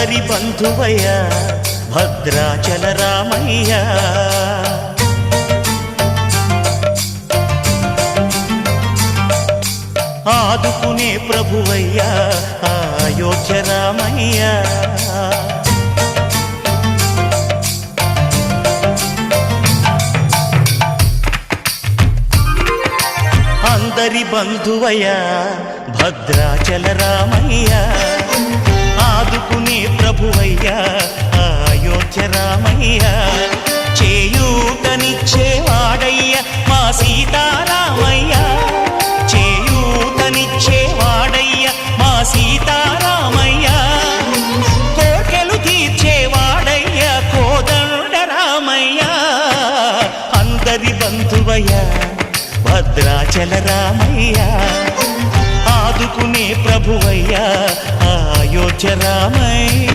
అందరి బంధువయ్య భద్రాచల రామయ్య ఆదుకునే ప్రభువయ్య అయోధ్య రామయ్య అందరి బంధువయ్య భద్రాచల రామయ్య ఆదుకునే ప్రభువయ్య అయోధ్య రామయ్య చేయూతనిచ్చేవాడయ్య మా సీతారామయ్య చేయూతనిచ్చేవాడయ్య మా సీతారామయ్య కోర్కెలు తీర్చేవాడయ్య కోదండ రామయ్య అందరి బంధువయ్య భద్రాచల రామయ్య ఆదుకునే ప్రభువయ్య అయోధ్య రామయ్య